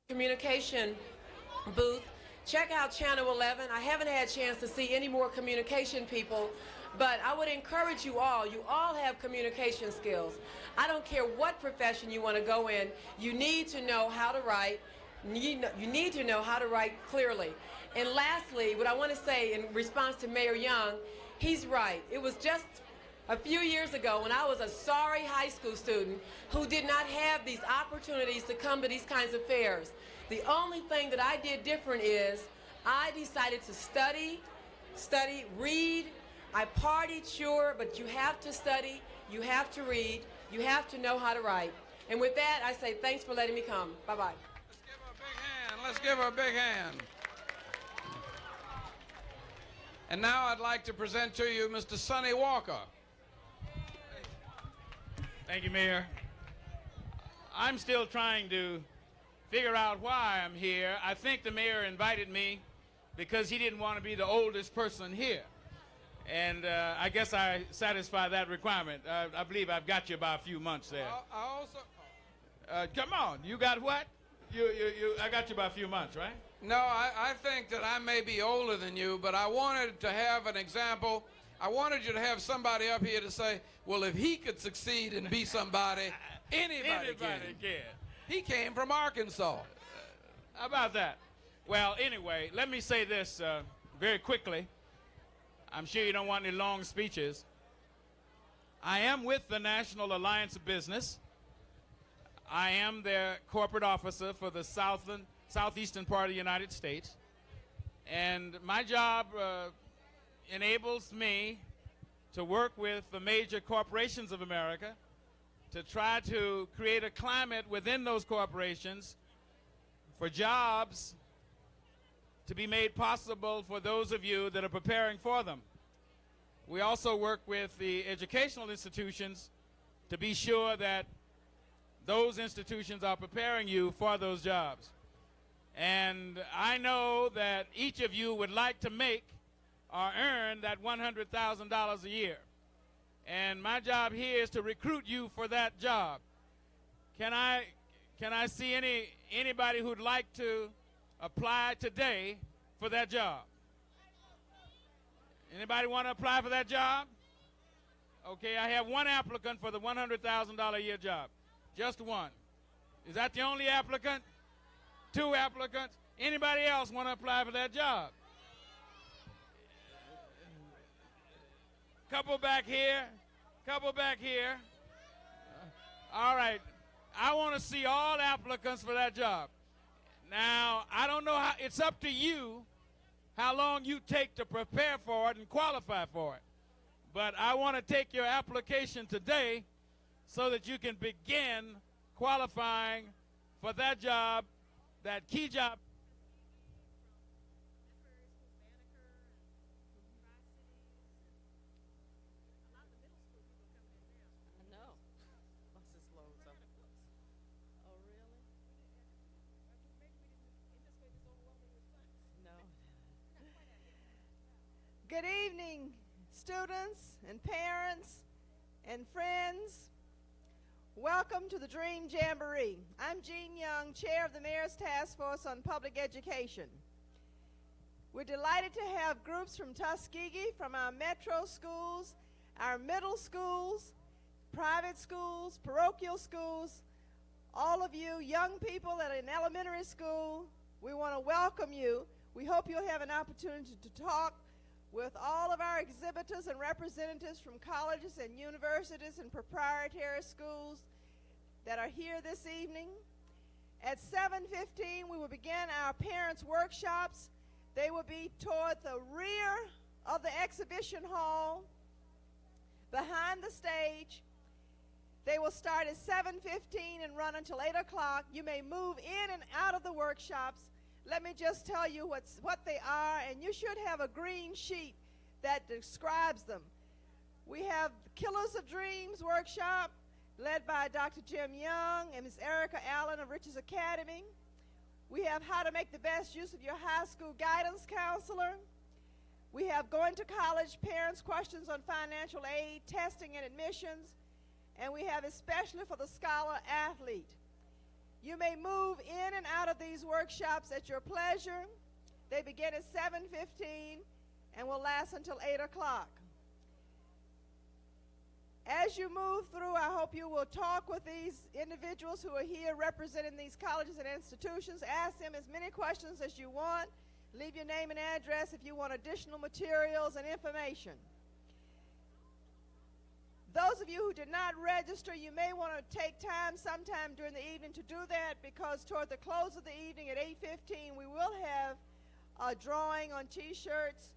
communication booth. Check out Channel 11. I haven't had a chance to see any more communication people, but I would encourage you all. You all have communication skills. I don't care what profession you want to go in. You need to know how to write. You need to know how to write clearly. And lastly, what I want to say in response to Mayor Young, he's right. It was just a few years ago when I was a sorry high school student who did not have these opportunities to come to these kinds of fairs. The only thing that I did different is I decided to study, read. I partied, sure, but you have to study, you have to read, you have to know how to write. And with that, I say thanks for letting me come. Bye-bye. Let's give her a big hand. And now I'd like to present to you Mr. Sonny Walker. Thank you, Mayor. I'm still trying to figure out why I'm here. I think the mayor invited me because he didn't want to be the oldest person here. And I guess I satisfy that requirement. I believe I've got you by a few months there. I also... come on, you got what? I got you by a few months, right? No, I think that I may be older than you, but I wanted to have an example. I wanted you to have somebody up here to say, well, if he could succeed and be somebody, anybody can. He came from Arkansas. How about that? Well, anyway, let me say this very quickly. I'm sure you don't want any long speeches. I am with the National Alliance of Business. I am their corporate officer for the southeastern part of the United States. And my job enables me to work with the major corporations of America to try to create a climate within those corporations for jobs to be made possible for those of you that are preparing for them. We also work with the educational institutions to be sure that those institutions are preparing you for those jobs. And I know that each of you would like to make or earn that $100,000 a year. And my job here is to recruit you for that job. Can I see anybody who'd like to apply today for that job? Anybody want to apply for that job? Okay, I have one applicant for the $100,000 a year job. Just one. Is that the only applicant? Two applicants? Anybody else want to apply for that job? Couple back here. Couple back here. All right. I want to see all applicants for that job. Now, I don't know how, it's up to you how long you take to prepare for it and qualify for it. But I want to take your application today so that you can begin qualifying for that job, that key job. Good evening, students and parents and friends. Welcome to the Dream Jamboree. I'm Jean Young, Chair of the Mayor's Task Force on Public Education. We're delighted to have groups from Tuskegee, from our metro schools, our middle schools, private schools, parochial schools, all of you young people that are in elementary school. We want to welcome you. We hope you'll have an opportunity to talk with all of our exhibitors and representatives from colleges and universities and proprietary schools that are here this evening. At 7:15, we will begin our parents' workshops. They will be toward the rear of the exhibition hall, behind the stage. They will start at 7:15 and run until 8 o'clock. You may move in and out of the workshops. Let me just tell you what they are, and you should have a green sheet that describes them. We have Killers of Dreams workshop, led by Dr. Jim Young and Ms. Erica Allen of Richards Academy. We have How to Make the Best Use of Your High School Guidance Counselor. We have Going to College Parents Questions on Financial Aid, Testing and Admissions. And we have Especially for the Scholar Athlete. You may move in and out of these workshops at your pleasure. They begin at 7:15 and will last until 8 o'clock. As you move through, I hope you will talk with these individuals who are here representing these colleges and institutions. Ask them as many questions as you want. Leave your name and address if you want additional materials and information. Those of you who did not register, you may want to take time sometime during the evening to do that, because toward the close of the evening at 8:15, we will have a drawing on T-shirts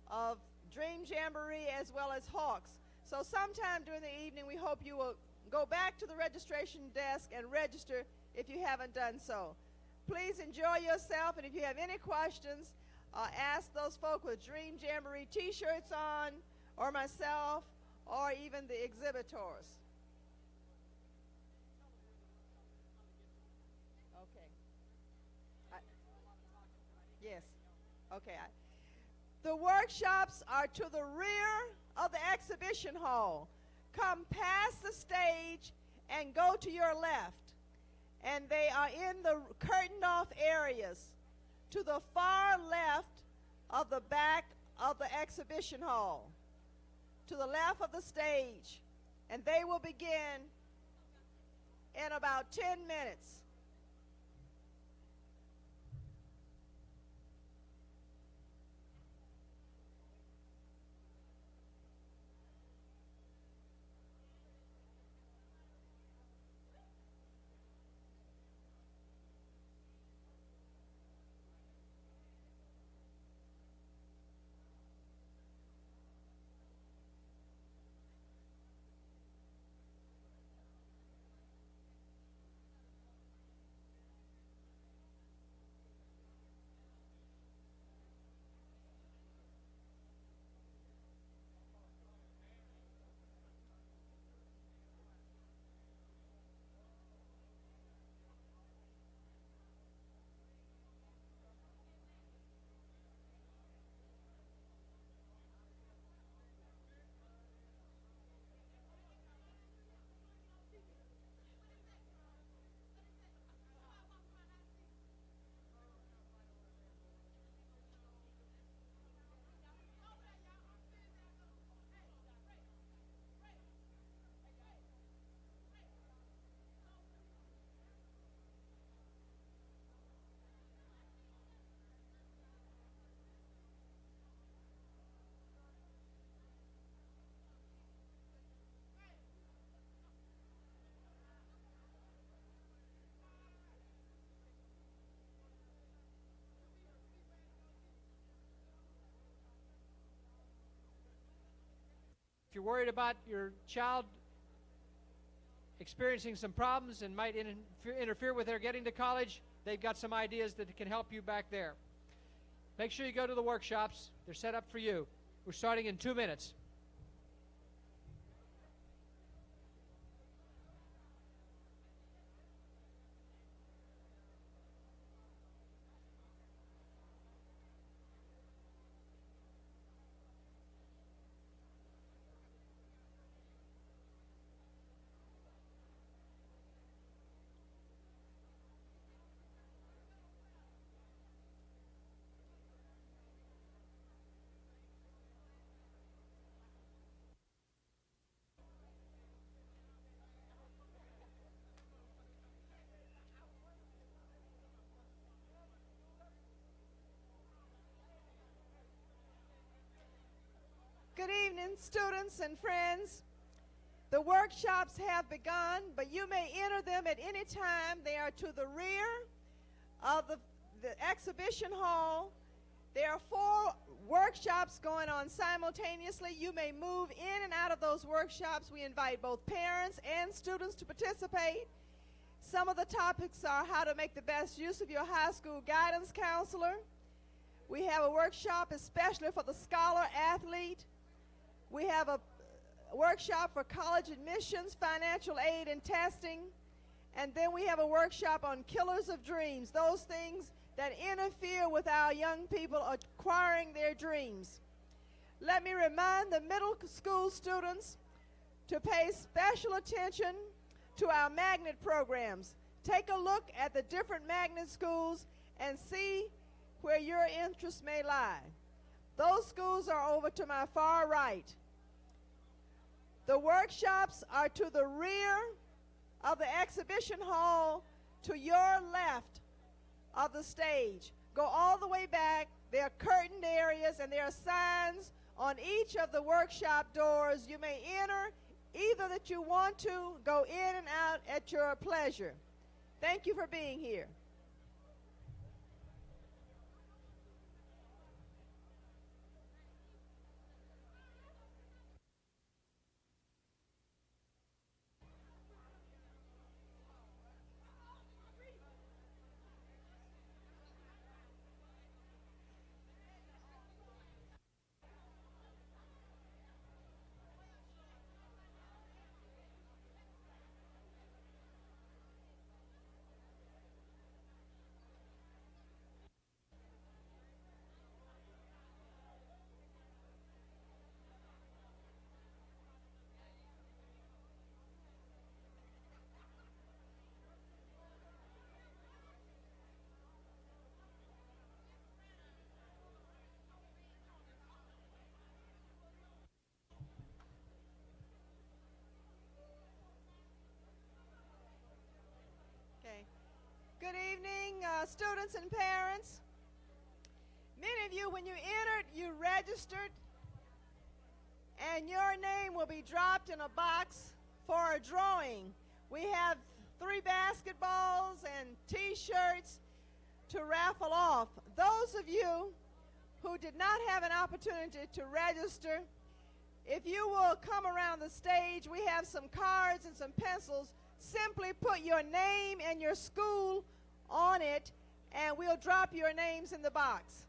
of Dream Jamboree as well as Hawks. So sometime during the evening, we hope you will go back to the registration desk and register if you haven't done so. Please enjoy yourself, and if you have any questions, ask those folk with Dream Jamboree T-shirts on, or myself, or even the exhibitors. Okay. Yes. Okay. The workshops are to the rear of the exhibition hall. Come past the stage and go to your left. And they are in the curtained off areas to the far left of the back of the exhibition hall, to the left of the stage. And they will begin in about 10 minutes. If you're worried about your child experiencing some problems and might interfere with their getting to college, they've got some ideas that can help you back there. Make sure you go to the workshops. They're set up for you. We're starting in 2 minutes. Good evening, students and friends. The workshops have begun, but you may enter them at any time. They are to the rear of the exhibition hall. There are 4 workshops going on simultaneously. You may move in and out of those workshops. We invite both parents and students to participate. Some of the topics are how to make the best use of your high school guidance counselor. We have a workshop especially for the scholar athlete. We have a workshop for college admissions, financial aid, and testing. And then we have a workshop on killers of dreams, those things that interfere with our young people acquiring their dreams. Let me remind the middle school students to pay special attention to our magnet programs. Take a look at the different magnet schools and see where your interests may lie. Those schools are over to my far right. The workshops are to the rear of the exhibition hall, to your left of the stage. Go all the way back. There are curtained areas and there are signs on each of the workshop doors. You may enter either that you want to, go in and out at your pleasure. Thank you for being here. Good evening, students and parents. Many of you, when you entered, you registered, and your name will be dropped in a box for a drawing. We have 3 basketballs and T-shirts to raffle off. Those of you who did not have an opportunity to register, if you will come around the stage, we have some cards and some pencils. Simply put your name and your school on it, and we'll drop your names in the box.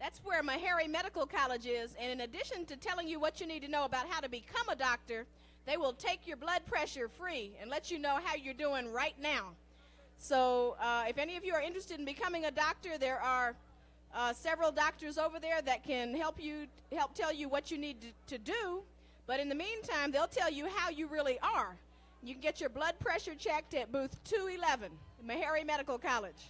That's where Meharry Medical College is, and in addition to telling you what you need to know about how to become a doctor, they will take your blood pressure free and let you know how you're doing right now. So if any of you are interested in becoming a doctor, there are several doctors over there that can help tell you what you need to do. But in the meantime, they'll tell you how you really are. You can get your blood pressure checked at booth 211, Meharry Medical College.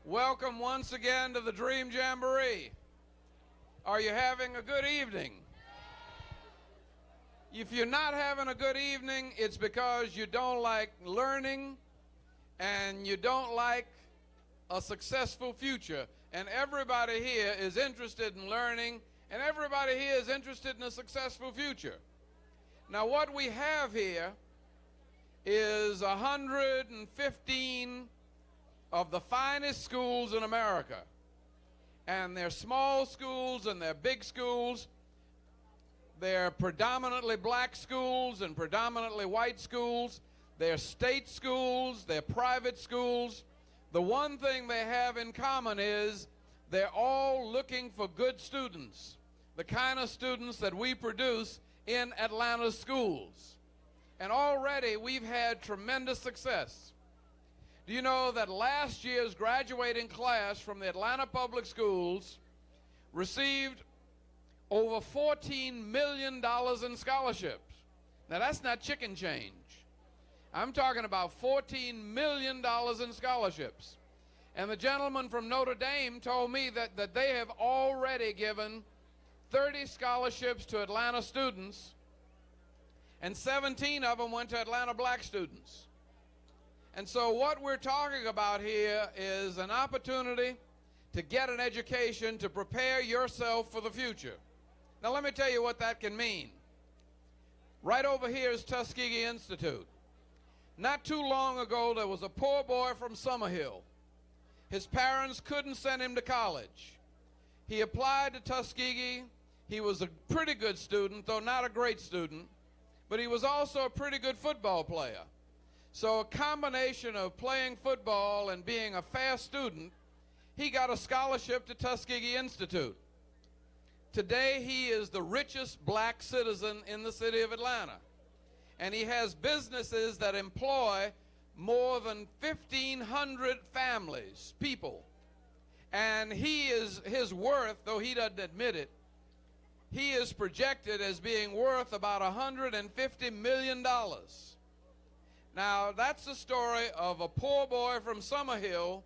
Welcome once again to the Dream Jamboree. Are you having a good evening? If you're not having a good evening, it's because you don't like learning and you don't like a successful future. And everybody here is interested in learning, and everybody here is interested in a successful future. Now, what we have here is 115 of the finest schools in America. And they're small schools and they're big schools. They're predominantly black schools and predominantly white schools. They're state schools, they're private schools. The one thing they have in common is they're all looking for good students, the kind of students that we produce in Atlanta's schools. And already we've had tremendous success. Do you know that last year's graduating class from the Atlanta Public Schools received over $14 million in scholarships? Now, that's not chicken change. I'm talking about $14 million in scholarships. And the gentleman from Notre Dame told me that they have already given 30 scholarships to Atlanta students, and 17 of them went to Atlanta black students. And so what we're talking about here is an opportunity to get an education to prepare yourself for the future. Now let me tell you what that can mean. Right over here is Tuskegee Institute. Not too long ago, there was a poor boy from Summerhill. His parents couldn't send him to college. He applied to Tuskegee. He was a pretty good student, though not a great student, but he was also a pretty good football player. So a combination of playing football and being a fast student, he got a scholarship to Tuskegee Institute. Today, he is the richest black citizen in the city of Atlanta. And he has businesses that employ more than 1,500 families, people. And his worth, though he doesn't admit it, he is projected as being worth about $150 million. Now, that's the story of a poor boy from Summerhill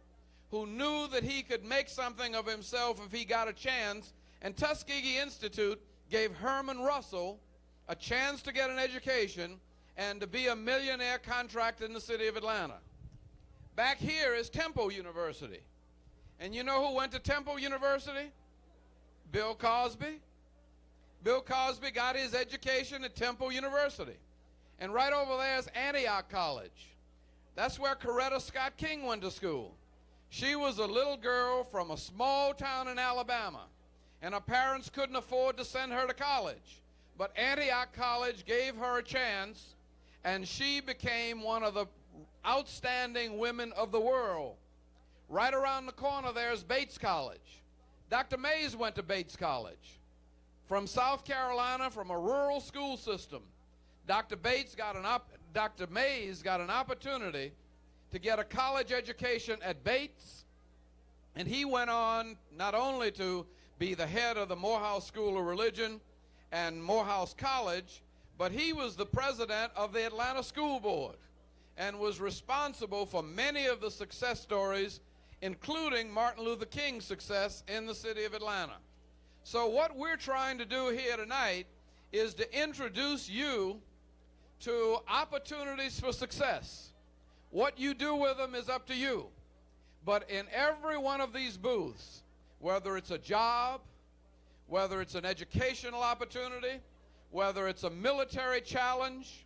who knew that he could make something of himself if he got a chance, and Tuskegee Institute gave Herman Russell a chance to get an education and to be a millionaire contractor in the city of Atlanta. Back here is Temple University. And you know who went to Temple University? Bill Cosby. Bill Cosby got his education at Temple University. And right over there is Antioch College. That's where Coretta Scott King went to school. She was a little girl from a small town in Alabama, and her parents couldn't afford to send her to college. But Antioch College gave her a chance, and she became one of the outstanding women of the world. Right around the corner there's Bates College. Dr. Mays went to Bates College. From South Carolina, from a rural school system, Dr. Mays got an opportunity to get a college education at Bates, and he went on not only to be the head of the Morehouse School of Religion and Morehouse College, but he was the president of the Atlanta School Board and was responsible for many of the success stories, including Martin Luther King's success in the city of Atlanta. So what we're trying to do here tonight is to introduce you to opportunities for success. What you do with them is up to you. But in every one of these booths, whether it's a job, whether it's an educational opportunity, whether it's a military challenge,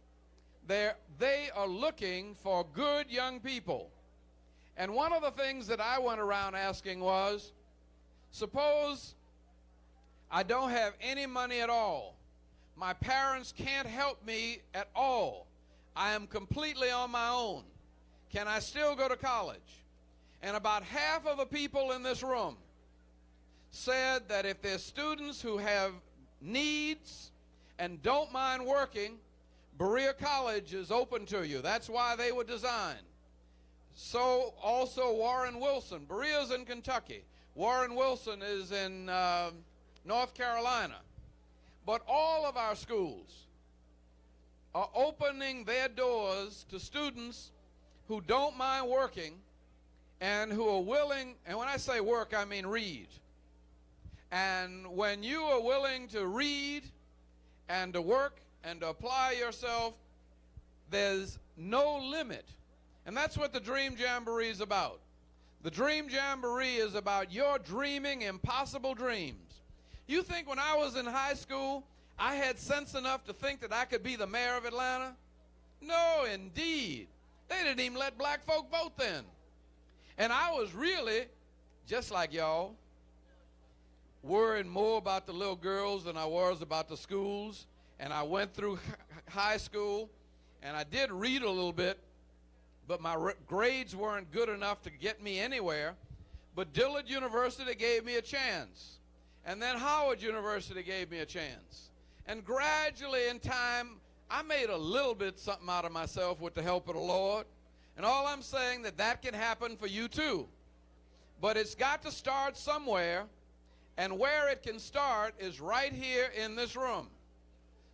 they are looking for good young people. And one of the things that I went around asking was, suppose I don't have any money at all. My parents can't help me at all. I am completely on my own. Can I still go to college? And about half of the people in this room said that if there's students who have needs and don't mind working, Berea College is open to you. That's why they were designed. So also Warren Wilson. Berea's in Kentucky. Warren Wilson is in North Carolina. But all of our schools are opening their doors to students who don't mind working and who are willing, and when I say work, I mean read. And when you are willing to read and to work and to apply yourself, there's no limit. And that's what the Dream Jamboree is about. The Dream Jamboree is about your dreaming impossible dreams. You think when I was in high school, I had sense enough to think that I could be the mayor of Atlanta? No, indeed. They didn't even let black folk vote then. And I was really, just like y'all, worrying more about the little girls than I was about the schools. And I went through high school, and I did read a little bit, but my grades weren't good enough to get me anywhere. But Dillard University gave me a chance. And then Howard University gave me a chance. And gradually in time, I made a little bit something out of myself with the help of the Lord. And all I'm saying that can happen for you too. But it's got to start somewhere, and where it can start is right here in this room.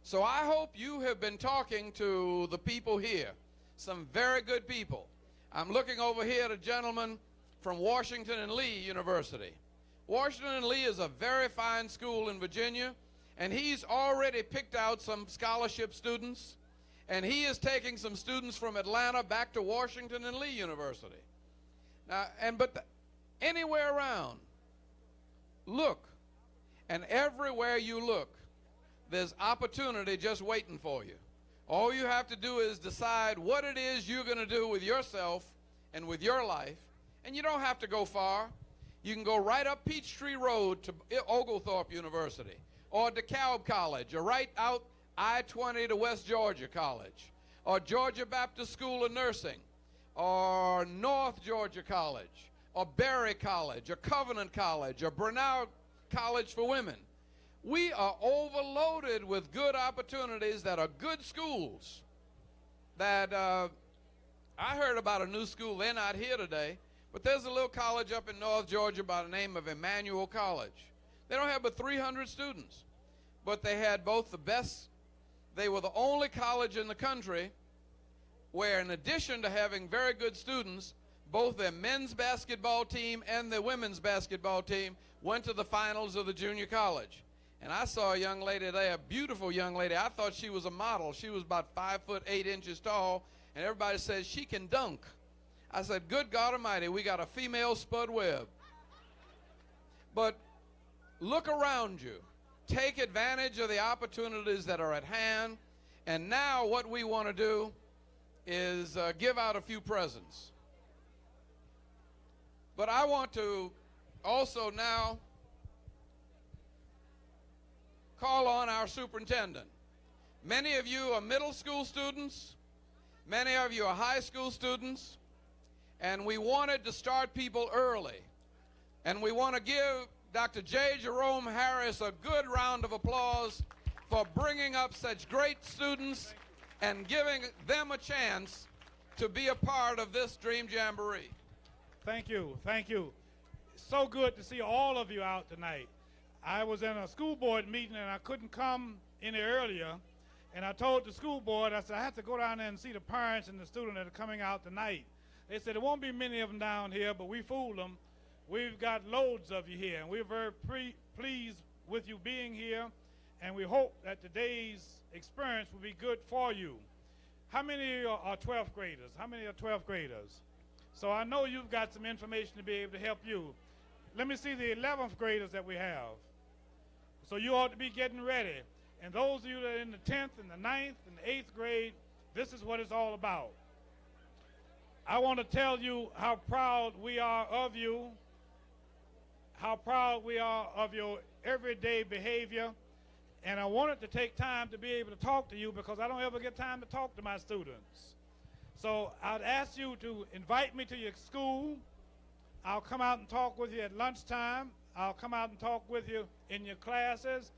So I hope you have been talking to the people here, some very good people. I'm looking over here at a gentleman from Washington and Lee University. Washington and Lee is a very fine school in Virginia, and he's already picked out some scholarship students, and he is taking some students from Atlanta back to Washington and Lee University. Now, anywhere around, look, and everywhere you look, there's opportunity just waiting for you. All you have to do is decide what it is you're going to do with yourself and with your life, and you don't have to go far. You can go right up Peachtree Road to Oglethorpe University, or DeKalb College, or right out I-20 to West Georgia College, or Georgia Baptist School of Nursing, or North Georgia College, or Berry College, or Covenant College, or Brenau College for Women. We are overloaded with good opportunities that are good schools. That I heard about a new school. They're not here today, but there's a little college up in North Georgia by the name of Emmanuel College. They don't have but 300 students, but they had both the best. They were the only college in the country where, in addition to having very good students, both their men's basketball team and their women's basketball team went to the finals of the junior college. And I saw a young lady there, a beautiful young lady. I thought she was a model. She was about 5'8" tall, and everybody says she can dunk. I said, good God Almighty, we got a female Spud Webb. But look around you. Take advantage of the opportunities that are at hand. And now what we want to do is give out a few presents. But I want to also now call on our superintendent. Many of you are middle school students. Many of you are high school students. And we wanted to start people early. And we want to give Dr. J. Jerome Harris a good round of applause for bringing up such great students and giving them a chance to be a part of this Dream Jamboree. Thank you. Thank you. So good to see all of you out tonight. I was in a school board meeting and I couldn't come any earlier. And I told the school board, I said, I have to go down there and see the parents and the students that are coming out tonight. They said, there won't be many of them down here, but we fooled them. We've got loads of you here, and we're very pleased with you being here. and we hope that today's experience will be good for you. How many are 12th graders? How many are 12th graders? So I know you've got some information to be able to help you. Let me see the 11th graders that we have. So you ought to be getting ready. And those of you that are in the 10th and the 9th and the 8th grade, this is what it's all about. I want to tell you how proud we are of you, how proud we are of your everyday behavior. And I wanted to take time to be able to talk to you because I don't ever get time to talk to my students. So I'd ask you to invite me to your school. I'll come out and talk with you at lunchtime. I'll come out and talk with you in your classes.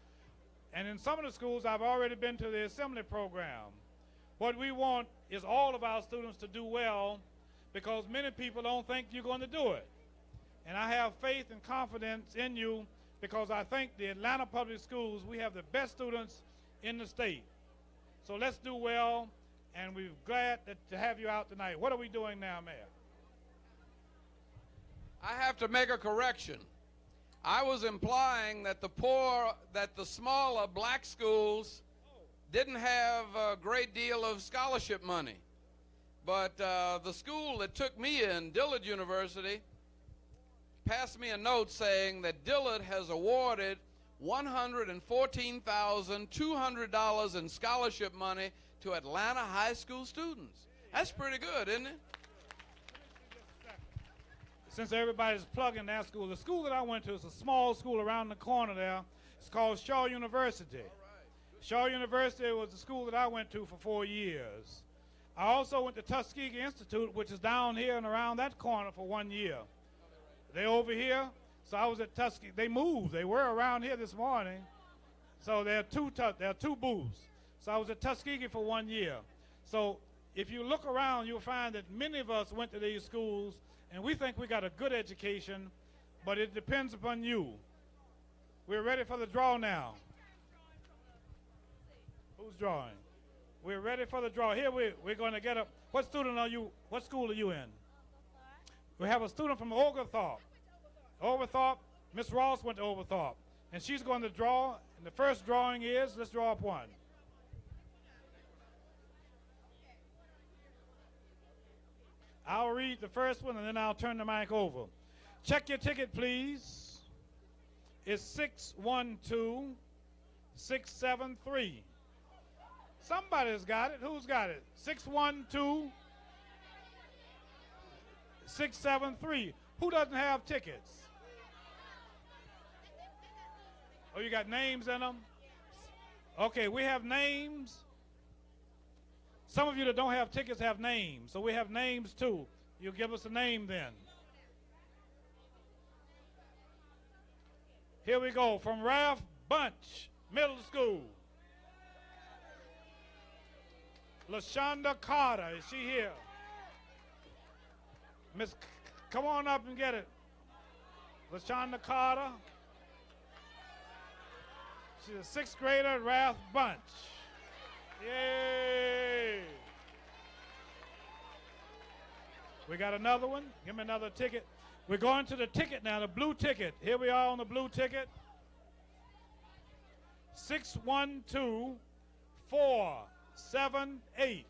And in some of the schools, I've already been to the assembly program. What we want is all of our students to do well because many people don't think you're going to do it. And I have faith and confidence in you because I think the Atlanta Public Schools, we have the best students in the state. So let's do well, and we're glad to have you out tonight. What are we doing now, Mayor? I have to make a correction. I was implying that the smaller black schools didn't have a great deal of scholarship money. But the school that took me in, Dillard University, passed me a note saying that Dillard has awarded $114,200 in scholarship money to Atlanta high school students. That's pretty good, isn't it? Since everybody's plugging that school, the school that I went to is a small school around the corner there. It's called Shaw University. Shaw University was the school that I went to for 4 years. I also went to Tuskegee Institute, which is down here and around that corner for 1 year. They over here, so I was at Tuskegee. They moved. They were around here this morning. So there are two booths. So I was at Tuskegee for 1 year. So if you look around, you'll find that many of us went to these schools, and we think we got a good education, but it depends upon you. We're ready for the draw now. Who's drawing? We're ready for the draw. Here we're going to get up. What student are you? What school are you in? We have a student from Oglethorpe. Oglethorpe, Miss Ross went to Oglethorpe. And she's going to draw. And the first drawing is, let's draw up one. I'll read the first one and then I'll turn the mic over. Check your ticket, please. It's 612673. Somebody's got it. Who's got it? 612673. Who doesn't have tickets? Oh, you got names in them? Okay, we have names. Some of you that don't have tickets have names, so we have names too. You give us a name then. Here we go, from Ralph Bunch Middle School. LaShonda Carter, is she here? Miss, come on up and get it. LaShonda Carter. She's a 6th grader at Ralph Bunch. Yay! We got another one. Give me another ticket. We're going to the ticket now, the blue ticket. Here we are on the blue ticket. 612478.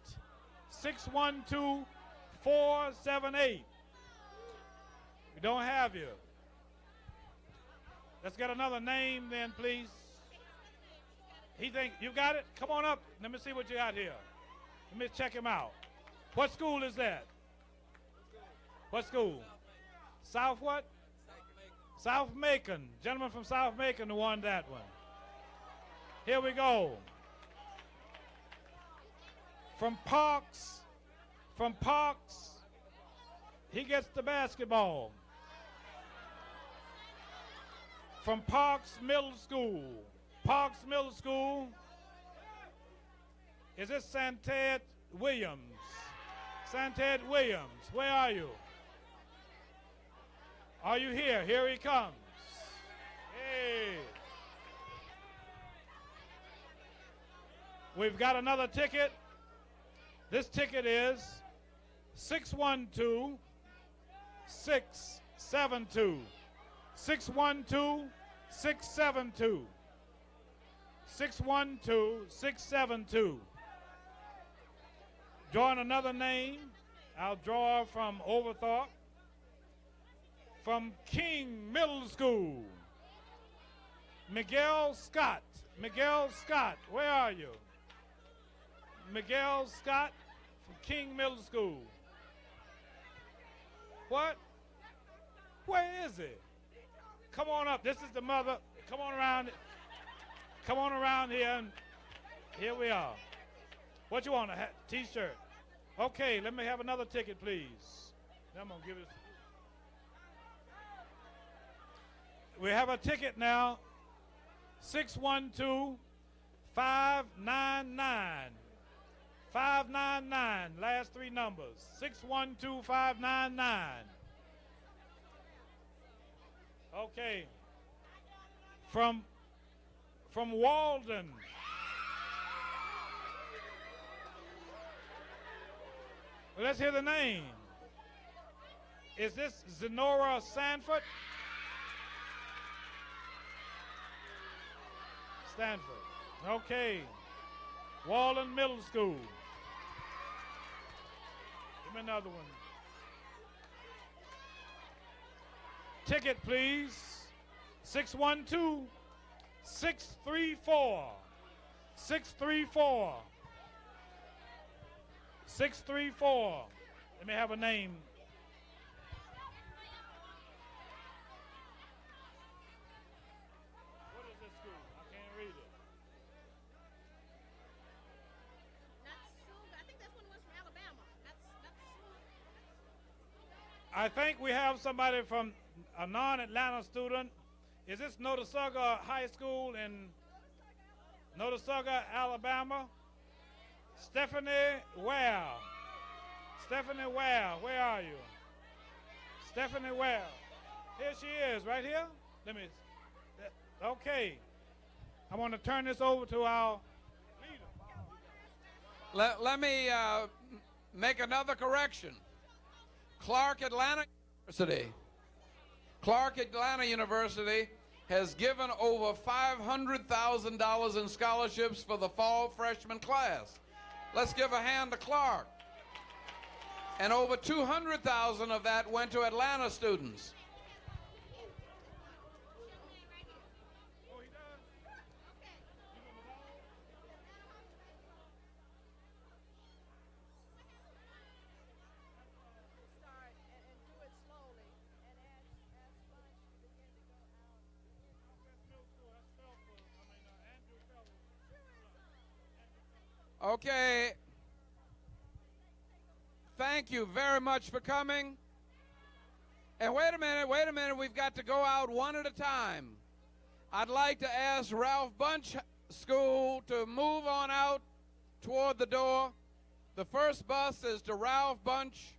612478. We don't have you. Let's get another name then, please. He think you got it? Come on up. Let me see what you got here. Let me check him out. What school is that? What school? South what? South Macon. Gentleman from South Macon who won that one. Here we go. From Parks, he gets the basketball. From Parks Middle School. Parks Middle School. Is this Santed Williams? Santed Williams, where are you? Are you here? Here he comes. Hey. We've got another ticket. This ticket is 612672. 612672. 612-672. Drawing another name, I'll draw from Overthorpe. From King Middle School, Miguel Scott. Miguel Scott, where are you? Miguel Scott from King Middle School. What? Where is it? Come on up. This is the mother. Come on around. Come on around here. And here we are. What you want? A T-shirt? Okay, let me have another ticket, please. Then I'm going to give it. We have a ticket now. 612-599. 599, last three numbers. 612-599. Okay. From Walden. Well, let's hear the name. Is this Zenora Sanford? Stanford. Okay. Walden Middle School. Give me another one. Ticket, please. 612-634. 634. 634. Let me have a name. What is this school? I can't read it. I think that's one was from Alabama. I think we have somebody from a non-Atlanta student. Is this Notasulga High School in Notasulga, Alabama? Stephanie Ware. Stephanie Ware, where are you? Stephanie Ware. Here she is, right here. Let me, okay. I want to turn this over to our leader. Let me make another correction. Clark Atlanta University has given over $500,000 in scholarships for the fall freshman class. Let's give a hand to Clark. And over 200,000 of that went to Atlanta students. Okay. Thank you very much for coming. And wait a minute, we've got to go out one at a time. I'd like to ask Ralph Bunch School to move on out toward the door. The first bus is to Ralph Bunch.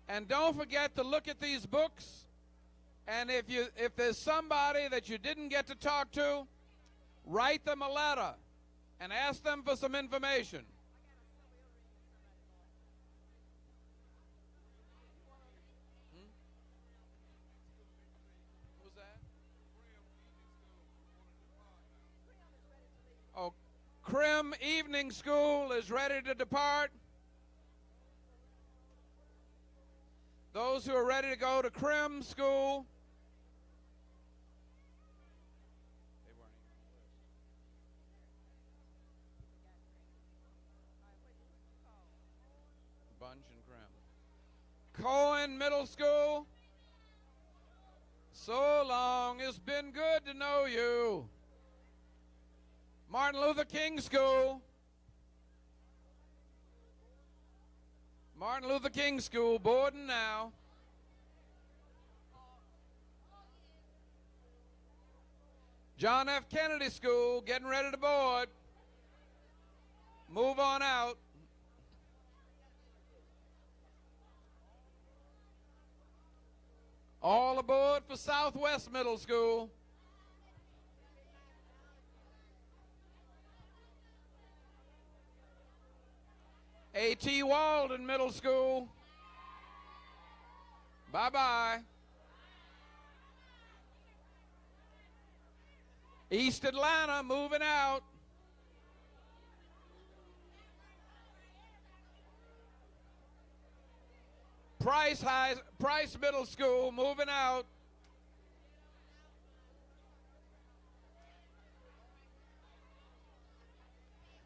And don't forget to look at these books. And if there's somebody that you didn't get to talk to, write them a letter and ask them for some information. Who's that? Oh, Crim Evening School is ready to depart. Those who are ready to go to Crim School. Bunch and Crim. Cohen Middle School. So long, it's been good to know you. Martin Luther King School. Martin Luther King School, boarding now. John F. Kennedy School, getting ready to board. Move on out. All aboard for Southwest Middle School. A.T. Walden Middle School. Bye-bye. East Atlanta, moving out. Price Middle School, moving out.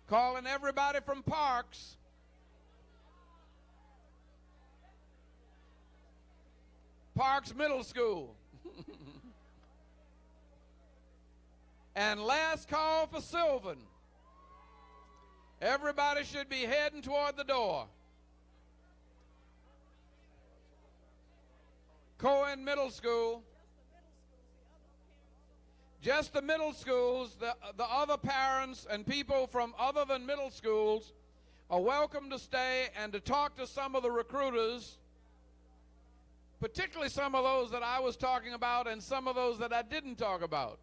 Calling everybody from Parks. Parks Middle School. And last call for Sylvan. Everybody should be heading toward the door. Cohen Middle School. Just the middle schools, the other parents and people from other than middle schools are welcome to stay and to talk to some of the recruiters, particularly some of those that I was talking about and some of those that I didn't talk about.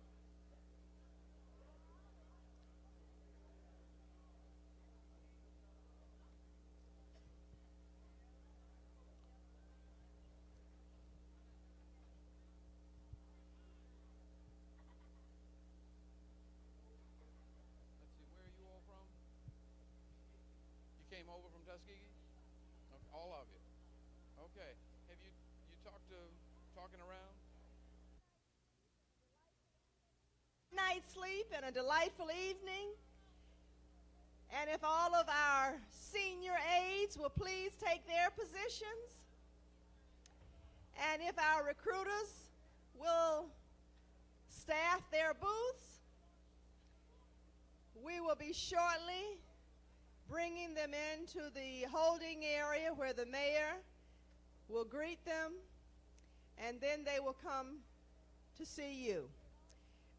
Came over from Tuskegee? Okay, all of you. Okay. Have you talking around? Night's sleep and a delightful evening. And if all of our senior aides will please take their positions. And if our recruiters will staff their booths, we will be shortly bringing them into the holding area where the mayor will greet them, and then they will come to see you.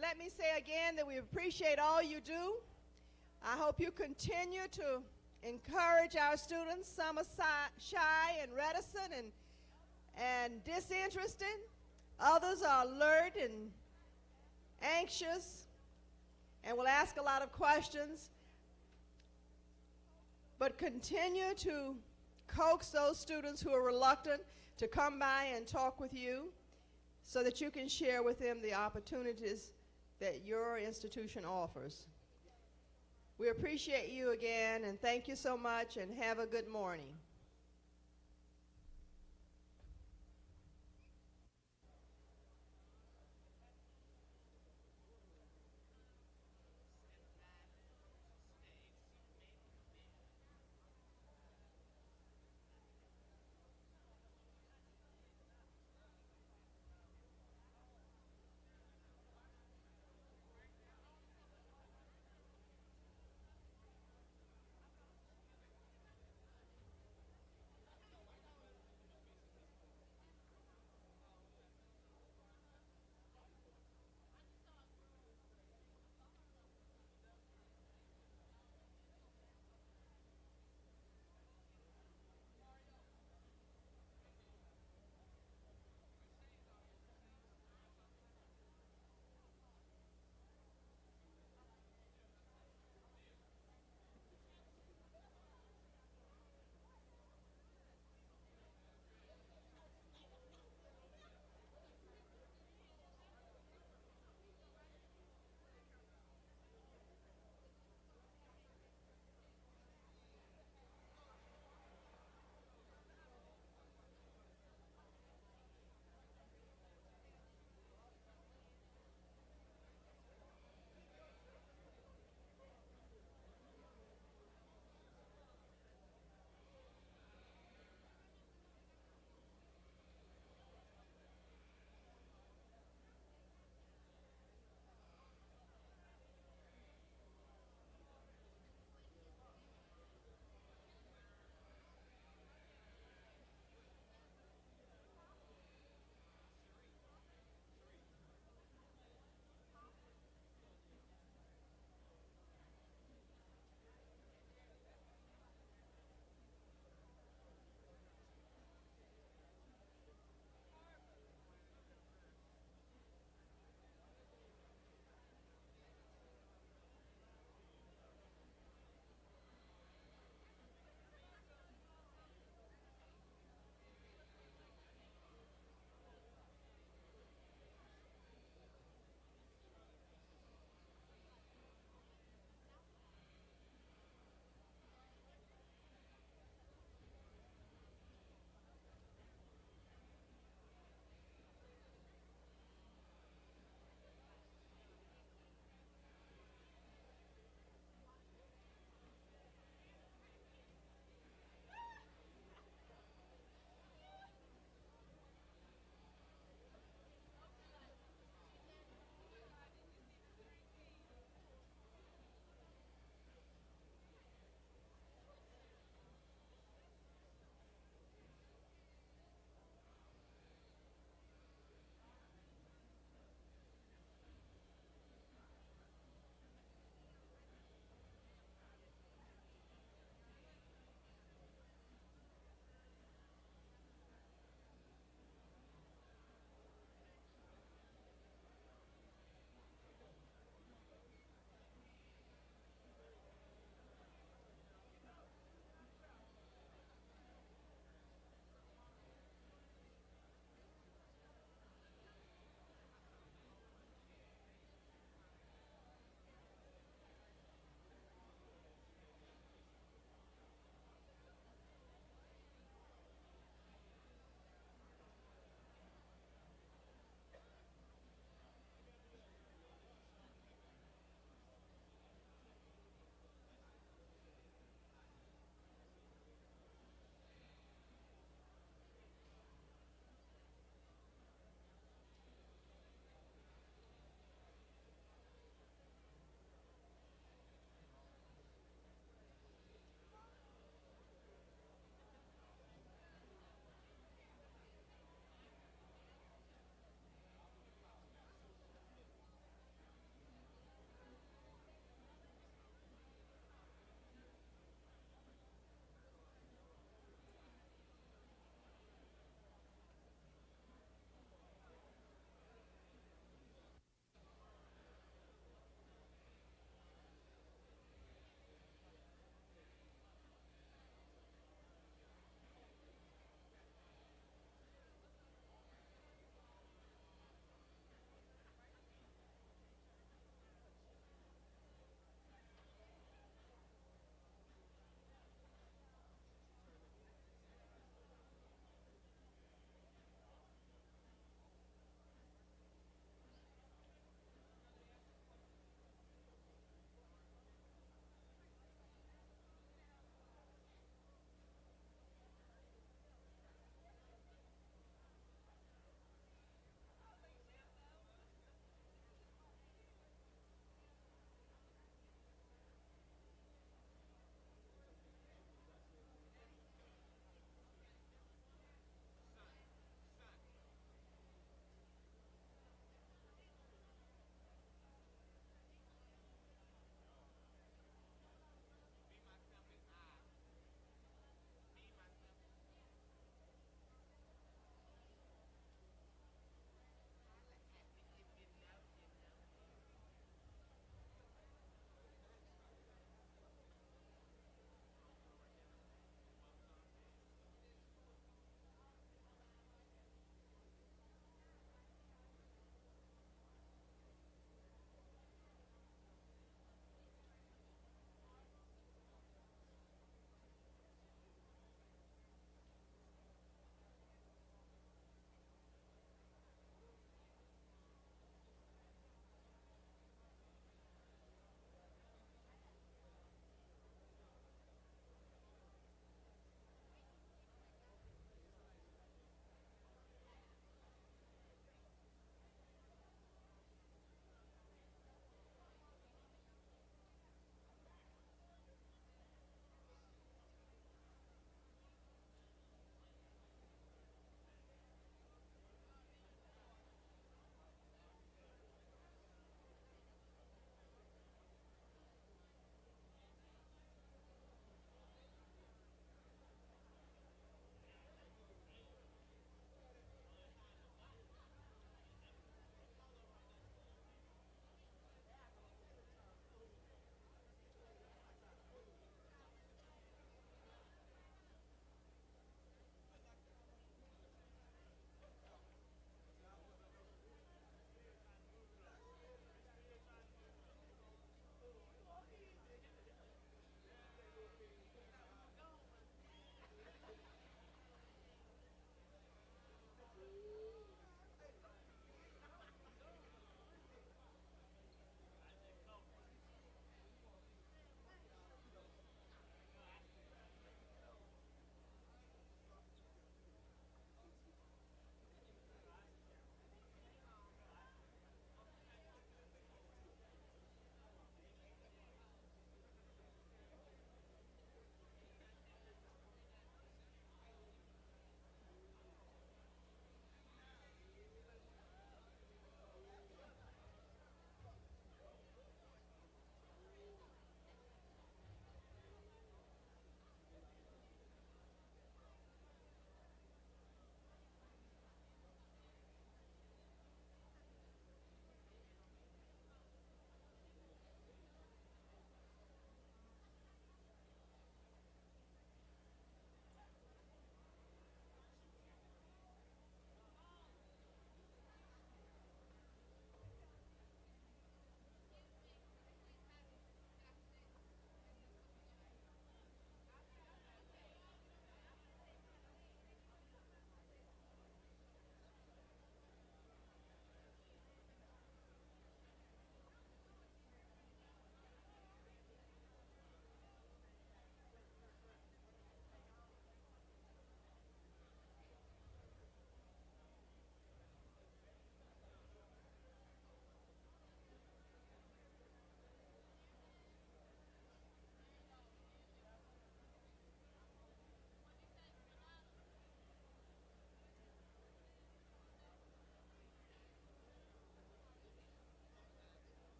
Let me say again that we appreciate all you do. I hope you continue to encourage our students. Some are shy and reticent and disinterested. Others are alert and anxious and will ask a lot of questions. But continue to coax those students who are reluctant to come by and talk with you so that you can share with them the opportunities that your institution offers. We appreciate you again, and thank you so much, and have a good morning.